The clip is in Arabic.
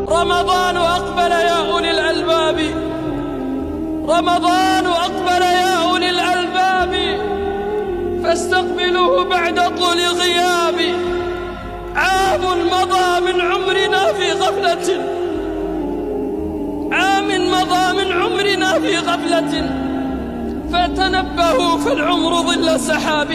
رمضان أقبل يا أولي الألباب، رمضان أقبل يا أولي الألباب، فاستقبلوه بعد طول غياب. عام مضى من عمرنا في غفلة، عام مضى من عمرنا في غفلة، فتنبهوا فالعمر ظل سحاب.